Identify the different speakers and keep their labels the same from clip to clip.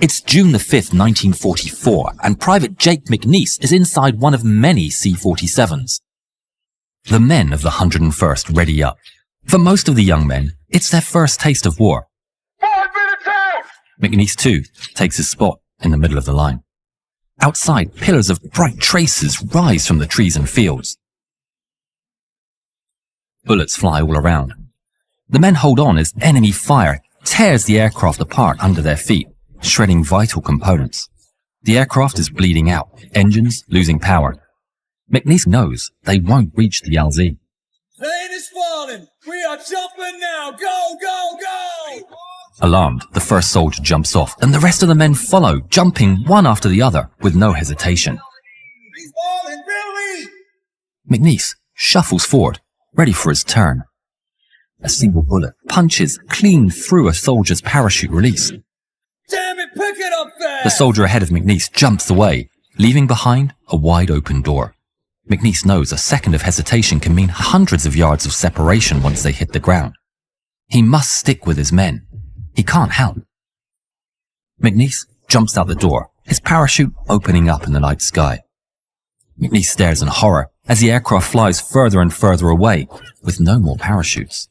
Speaker 1: It's June the 5th, 1944, and Private Jake McNasty is inside one of many C-47s. The men of the 101st ready up. For most of the young men, it's their first taste of war.
Speaker 2: 5 minutes out!
Speaker 1: McNasty, too, takes his spot in the middle of the line. Outside, pillars of bright traces rise from the trees and fields. Bullets fly all around. The men hold on as enemy fire tears the aircraft apart under their feet, shredding vital components. The aircraft is bleeding out, engines losing power. McNasty knows they won't reach the LZ.
Speaker 3: Plane is falling! We are jumping now! Go, go, go!
Speaker 1: Alarmed, the first soldier jumps off, and the rest of the men follow, jumping one after the other with no hesitation.
Speaker 3: He's falling, Billy!
Speaker 1: McNasty shuffles forward, ready for his turn. A single bullet punches clean through a soldier's parachute release.
Speaker 3: Damn it, pick it up fast!
Speaker 1: The soldier ahead of McNasty jumps away, leaving behind a wide open door. McNasty knows a second of hesitation can mean hundreds of yards of separation once they hit the ground. He must stick with his men. He can't help. McNasty jumps out the door, his parachute opening up in the night sky. McNasty stares in horror as the aircraft flies further and further away, with no more parachutes.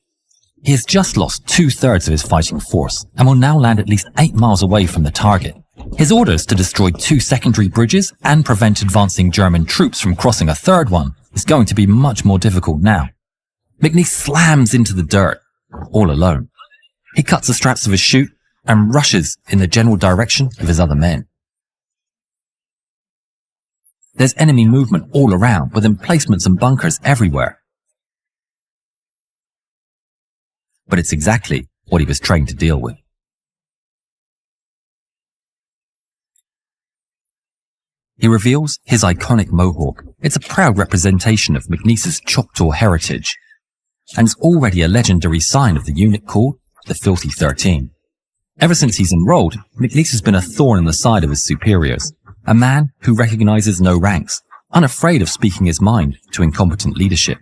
Speaker 1: He has just lost 2/3 of his fighting force and will now land at least 8 miles away from the target. His orders to destroy 2 secondary bridges and prevent advancing German troops from crossing a third one is going to be much more difficult now. McNasty slams into the dirt, all alone. He cuts the straps of his chute and rushes in the general direction of his other men. There's enemy movement all around, with emplacements and bunkers everywhere. But it's exactly what he was trained to deal with. He reveals his iconic mohawk. It's a proud representation of McNasty's Choctaw heritage, and is already a legendary sign of the unit called the Filthy 13. Ever since he's enrolled, McNasty has been a thorn in the side of his superiors, a man who recognizes no ranks, unafraid of speaking his mind to incompetent leadership,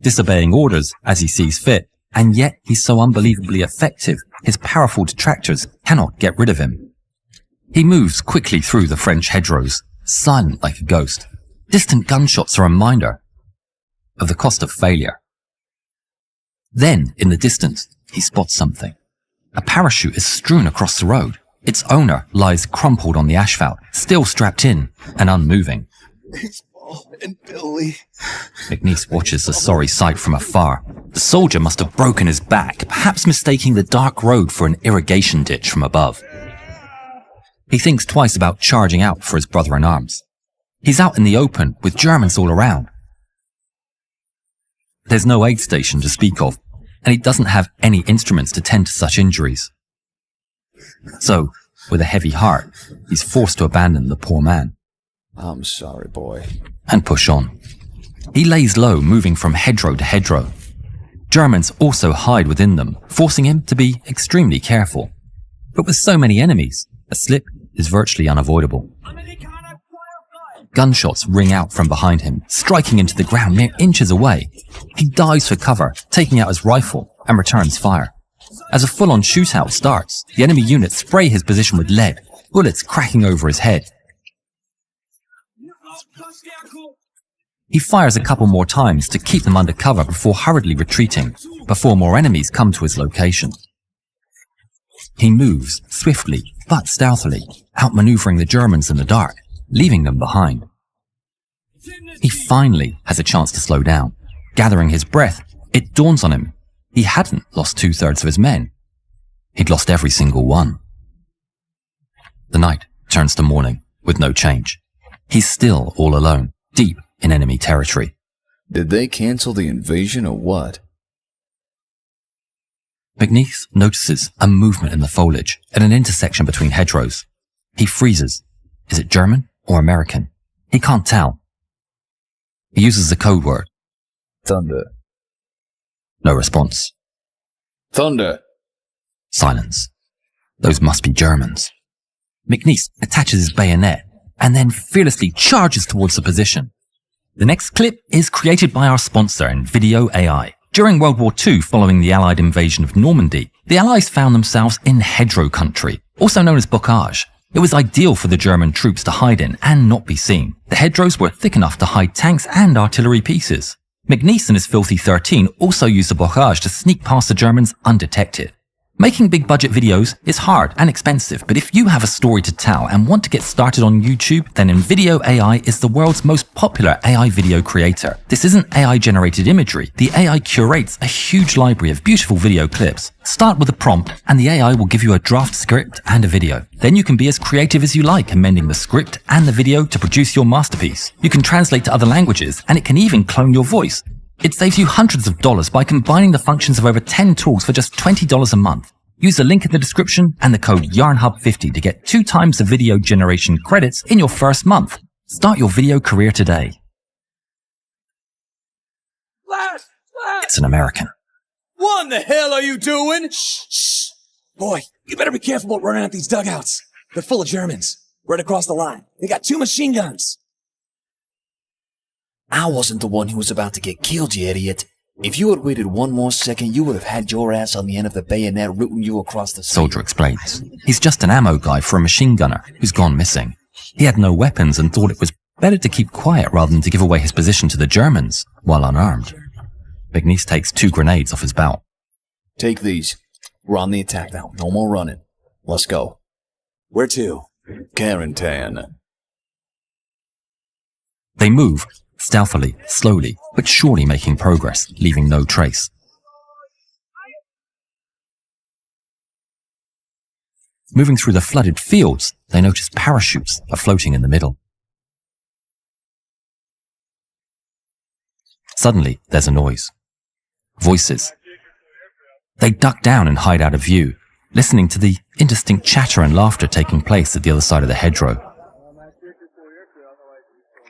Speaker 1: disobeying orders as he sees fit, and yet he's so unbelievably effective, his powerful detractors cannot get rid of him. He moves quickly through the French hedgerows, silent like a ghost. Distant gunshots are a reminder of the cost of failure. Then, in the distance, he spots something. A parachute is strewn across the road. Its owner lies crumpled on the asphalt, still strapped in and unmoving.
Speaker 3: He's falling, Billy.
Speaker 1: McNasty watches the sorry sight from afar. The soldier must have broken his back, perhaps mistaking the dark road for an irrigation ditch from above. He thinks twice about charging out for his brother-in-arms. He's out in the open with Germans all around. There's no aid station to speak of, and he doesn't have any instruments to tend to such injuries. So, with a heavy heart, he's forced to abandon the poor man.
Speaker 3: I'm sorry, boy.
Speaker 1: And push on. He lays low, moving from hedgerow to hedgerow. Germans also hide within them, forcing him to be extremely careful. But with so many enemies, a slip is virtually unavoidable. Gunshots ring out from behind him, striking into the ground mere inches away. He dives for cover, taking out his rifle, and returns fire. As a full-on shootout starts, the enemy units spray his position with lead, bullets cracking over his head. He fires a couple more times to keep them under cover before hurriedly retreating, before more enemies come to his location. He moves swiftly but stealthily, outmaneuvering the Germans in the dark, leaving them behind. He finally has a chance to slow down. Gathering his breath, it dawns on him he hadn't lost 2/3 of his men. He'd lost every single one. The night turns to morning with no change. He's still all alone, deep in enemy territory.
Speaker 3: Did they cancel the invasion or what?
Speaker 1: McNasty notices a movement in the foliage at an intersection between hedgerows. He freezes. Is it German or American? He can't tell. He uses the code word.
Speaker 3: Thunder.
Speaker 1: No response.
Speaker 3: Thunder.
Speaker 1: Silence. Those must be Germans. McNasty attaches his bayonet and then fearlessly charges towards the position. The next clip is created by our sponsor in Video AI. During World War II, following the Allied invasion of Normandy, the Allies found themselves in hedgerow country, also known as bocage. It was ideal for the German troops to hide in and not be seen. The hedgerows were thick enough to hide tanks and artillery pieces. McNasty and his Filthy 13 also used the barrage to sneak past the Germans undetected. Making big budget videos is hard and expensive, but if you have a story to tell and want to get started on YouTube, then Video AI is the world's most popular AI video creator. This isn't AI generated imagery. The AI curates a huge library of beautiful video clips. Start with a prompt and the AI will give you a draft script and a video. Then you can be as creative as you like, amending the script and the video to produce your masterpiece. You can translate to other languages and it can even clone your voice. It saves you hundreds of dollars by combining the functions of over 10 tools for just $20 a month. Use the link in the description and the code YARNHUB50 to get 2 times the video generation credits in your first month. Start your video career today.
Speaker 3: Blast!
Speaker 1: It's an American.
Speaker 3: What in the hell are you doing? Shh! Boy, you better be careful about running out these dugouts. They're full of Germans. Right across the line. They got 2 machine guns.
Speaker 4: I wasn't the one who was about to get killed, you idiot. If you had waited 1 more second, you would have had your ass on the end of the bayonet rooting you across the sea.
Speaker 1: Soldier explains. He's just an ammo guy for a machine gunner who's gone missing. He had no weapons and thought it was better to keep quiet rather than to give away his position to the Germans while unarmed. McNasty takes 2 grenades off his belt.
Speaker 4: Take these. We're on the attack now. No more running. Let's go.
Speaker 3: Where to?
Speaker 4: Carentan.
Speaker 1: They move, stealthily, slowly, but surely making progress, leaving no trace. Moving through the flooded fields, they notice parachutes are floating in the middle. Suddenly, there's a noise. Voices. They duck down and hide out of view, listening to the indistinct chatter and laughter taking place at the other side of the hedgerow.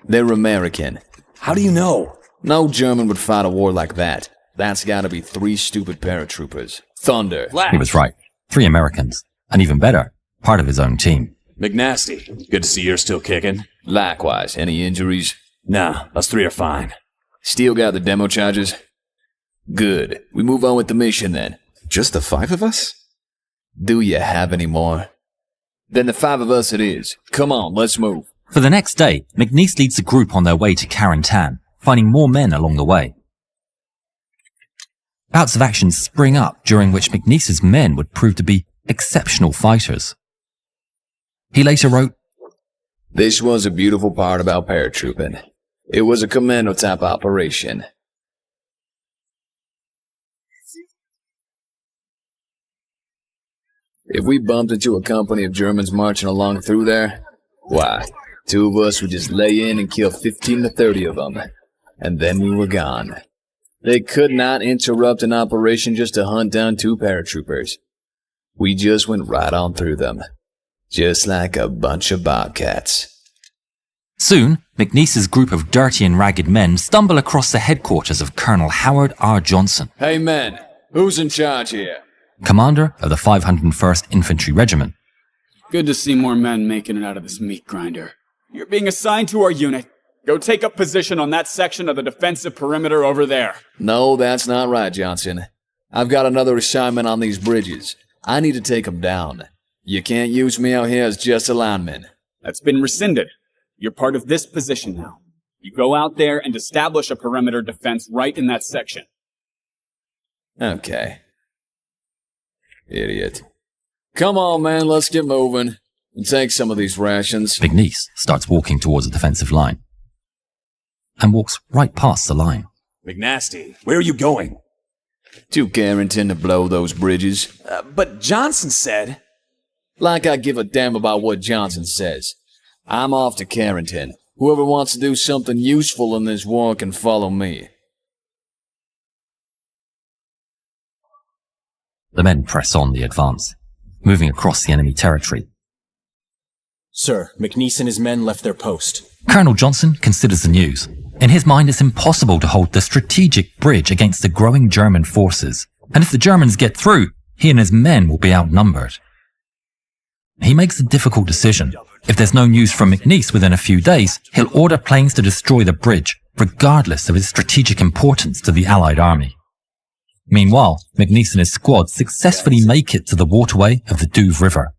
Speaker 4: They're American.
Speaker 3: How do you know?
Speaker 4: No German would fight a war like that. That's gotta be 3 stupid paratroopers. Thunder.
Speaker 1: He was right. 3 Americans. And even better, part of his own team.
Speaker 5: McNasty, good to see you're still kicking.
Speaker 4: Likewise. Any injuries?
Speaker 5: Nah, us 3 are fine.
Speaker 4: Still got the demo charges? Good. We move on with the mission then.
Speaker 6: Just the 5 of us?
Speaker 4: Do you have any more? Then the 5 of us it is. Come on, let's move.
Speaker 1: For the next day, McNasty leads the group on their way to Carentan, finding more men along the way. Bouts of action spring up, during which McNasty's men would prove to be exceptional fighters. He later wrote,
Speaker 4: This was a beautiful part about paratrooping. It was a commando-type operation. If we bumped into a company of Germans marching along through there, why, 2 of us would just lay in and kill 15 to 30 of them, and then we were gone. They could not interrupt an operation just to hunt down 2 paratroopers. We just went right on through them, just like a bunch of bobcats.
Speaker 1: Soon, McNasty's group of dirty and ragged men stumble across the headquarters of Colonel Howard R. Johnson,
Speaker 4: Hey men, who's in charge here?
Speaker 1: commander of the 501st Infantry Regiment.
Speaker 7: Good to see more men making it out of this meat grinder. You're being assigned to our unit. Go take up position on that section of the defensive perimeter over there.
Speaker 4: No, that's not right, Johnson. I've got another assignment on these bridges. I need to take them down. You can't use me out here as just a lineman.
Speaker 7: That's been rescinded. You're part of this position now. You go out there and establish a perimeter defense right in that section.
Speaker 4: Okay. Idiot. Come on, man, let's get moving. And take some of these rations.
Speaker 1: McNasty starts walking towards the defensive line and walks right past the line.
Speaker 5: McNasty, where are you going?
Speaker 4: To Carentan to blow those bridges.
Speaker 3: But Johnson said...
Speaker 4: Like I give a damn about what Johnson says. I'm off to Carentan. Whoever wants to do something useful in this war can follow me.
Speaker 1: The men press on the advance, moving across the enemy territory.
Speaker 8: Sir, McNasty and his men left their post.
Speaker 1: Colonel Johnson considers the news. In his mind, it's impossible to hold the strategic bridge against the growing German forces. And if the Germans get through, he and his men will be outnumbered. He makes a difficult decision. If there's no news from McNasty within a few days, he'll order planes to destroy the bridge, regardless of its strategic importance to the Allied army. Meanwhile, McNasty and his squad successfully make it to the waterway of the Douve River.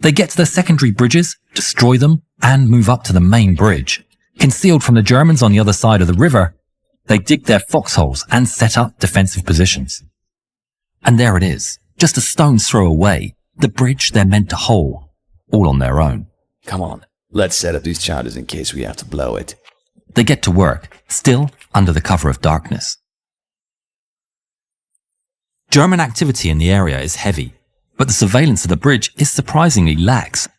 Speaker 1: They get to the secondary bridges, destroy them, and move up to the main bridge. Concealed from the Germans on the other side of the river, they dig their foxholes and set up defensive positions. And there it is, just a stone's throw away, the bridge they're meant to hold, all on their own.
Speaker 6: Come on, let's set up these charges in case we have to blow it.
Speaker 1: They get to work, still under the cover of darkness. German activity in the area is heavy, but the surveillance of the bridge is surprisingly lax.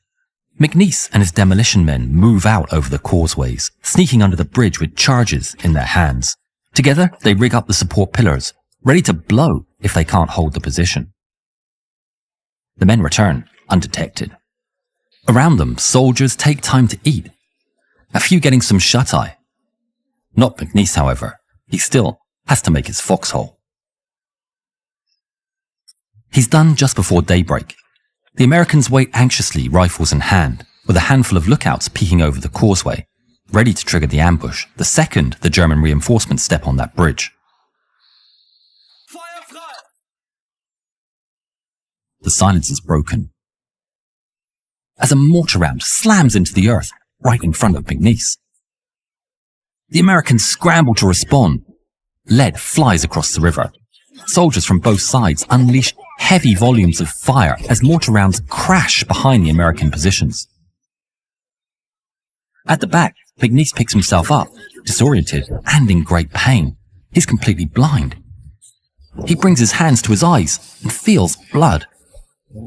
Speaker 1: McNasty and his demolition men move out over the causeways, sneaking under the bridge with charges in their hands. Together, they rig up the support pillars, ready to blow if they can't hold the position. The men return, undetected. Around them, soldiers take time to eat, a few getting some shut-eye. Not McNasty, however. He still has to make his foxhole. He's done just before daybreak. The Americans wait anxiously, rifles in hand, with a handful of lookouts peeking over the causeway, ready to trigger the ambush the second the German reinforcements step on that bridge. The silence is broken as a mortar round slams into the earth right in front of McNasty. The Americans scramble to respond. Lead flies across the river. Soldiers from both sides unleash heavy volumes of fire as mortar rounds crash behind the American positions. At the back, McNasty picks himself up, disoriented and in great pain. He's completely blind. He brings his hands to his eyes and feels blood.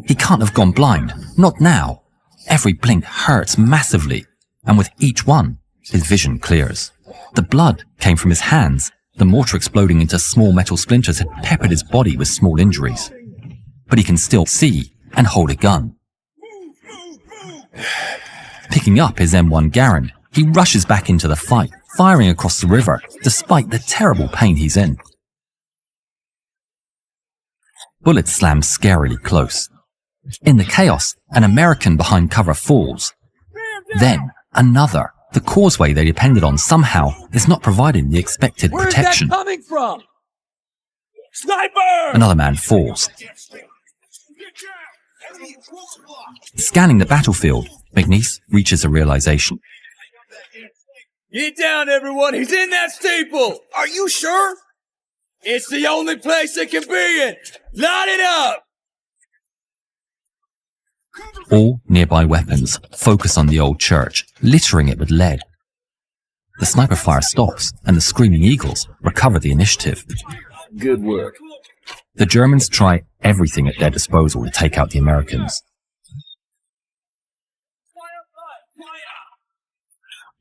Speaker 1: He can't have gone blind, not now. Every blink hurts massively, and with each one, his vision clears. The blood came from his hands. The mortar exploding into small metal splinters had peppered his body with small injuries. But he can still see and hold a gun. Picking up his M1 Garand, he rushes back into the fight, firing across the river, despite the terrible pain he's in. Bullets slam scarily close. In the chaos, an American behind cover falls. Then, another. The causeway they depended on somehow is not providing the expected protection.
Speaker 3: Where's that coming from? Sniper!
Speaker 1: Another man falls. Scanning the battlefield, McNasty reaches a realization.
Speaker 3: Get down, everyone! He's in that steeple! Are you sure? It's the only place it can be in! Light it up!
Speaker 1: All nearby weapons focus on the old church, littering it with lead. The sniper fire stops, and the Screaming Eagles recover the initiative.
Speaker 4: Good work.
Speaker 1: The Germans try everything at their disposal to take out the Americans.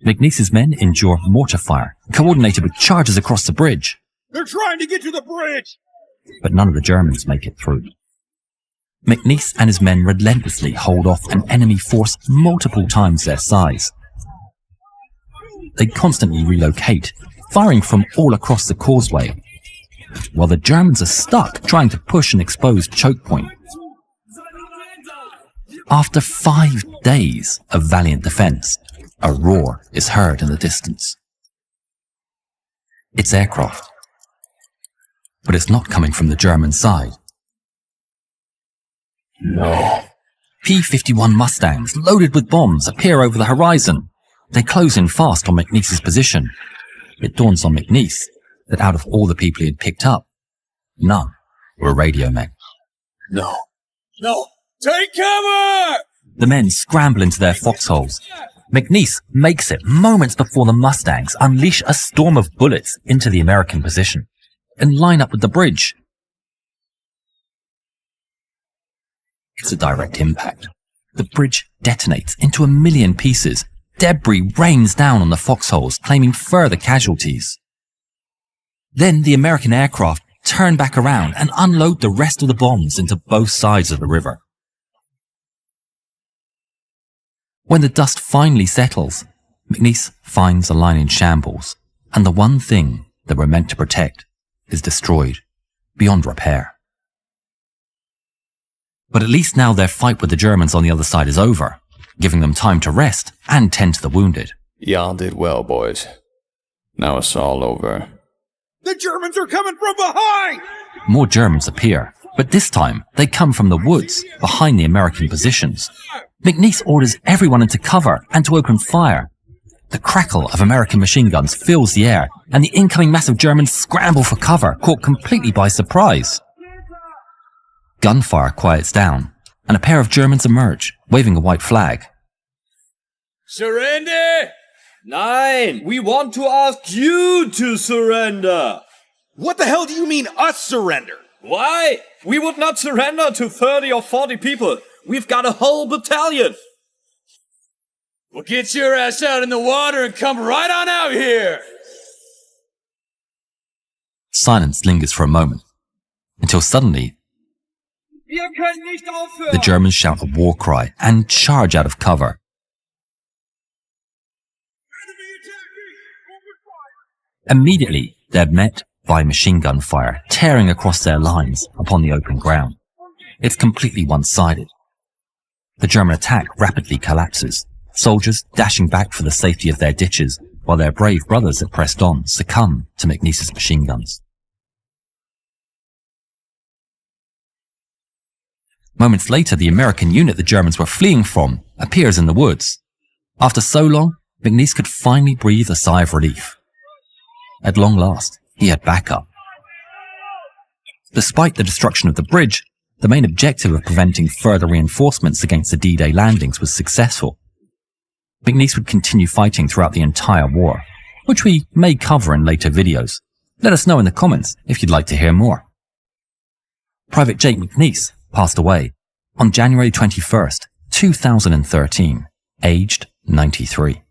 Speaker 1: McNasty's men endure mortar fire, coordinated with charges across the bridge.
Speaker 2: They're trying to get to the bridge!
Speaker 1: But none of the Germans make it through. McNasty and his men relentlessly hold off an enemy force multiple times their size. They constantly relocate, firing from all across the causeway, while the Germans are stuck trying to push an exposed choke point. After 5 days of valiant defense, a roar is heard in the distance. It's aircraft, but it's not coming from the German side.
Speaker 6: No.
Speaker 1: P-51 Mustangs, loaded with bombs, appear over the horizon. They close in fast on McNasty's position. It dawns on McNasty that out of all the people he had picked up, none were radio men.
Speaker 6: No.
Speaker 3: No! Take cover!
Speaker 1: The men scramble into their foxholes. McNasty makes it moments before the Mustangs unleash a storm of bullets into the American position and line up with the bridge. It's a direct impact. The bridge detonates into 1,000,000 pieces. Debris rains down on the foxholes, claiming further casualties. Then the American aircraft turn back around and unload the rest of the bombs into both sides of the river. When the dust finally settles, McNasty finds a line in shambles, and the one thing they were meant to protect is destroyed, beyond repair. But at least now their fight with the Germans on the other side is over, giving them time to rest and tend to the wounded.
Speaker 6: Y'all did well, boys. Now it's all over.
Speaker 2: The Germans are coming from behind!
Speaker 1: More Germans appear, but this time they come from the woods behind the American positions. McNasty orders everyone into cover and to open fire. The crackle of American machine guns fills the air, and the incoming mass of Germans scramble for cover, caught completely by surprise. Gunfire quiets down, and a pair of Germans emerge, waving a white flag.
Speaker 3: Surrender! Nein, we want to ask you to surrender.
Speaker 2: What the hell do you mean, us surrender?
Speaker 3: Why? We would not surrender to 30 or 40 people. We've got a whole battalion. Well, get your ass out in the water and come right on out here.
Speaker 1: Silence lingers for a moment, until suddenly
Speaker 3: Wir können nicht aufhören.
Speaker 1: the Germans shout a war cry and charge out of cover. Immediately, they're met by machine gun fire, tearing across their lines upon the open ground. It's completely one-sided. The German attack rapidly collapses, soldiers dashing back for the safety of their ditches, while their brave brothers that pressed on succumb to McNasty's machine guns. Moments later, the American unit the Germans were fleeing from appears in the woods. After so long, McNasty could finally breathe a sigh of relief. At long last, he had backup. Despite the destruction of the bridge, the main objective of preventing further reinforcements against the D-Day landings was successful. McNasty would continue fighting throughout the entire war, which we may cover in later videos. Let us know in the comments if you'd like to hear more. Private Jake McNasty passed away on January 21st, 2013, aged 93.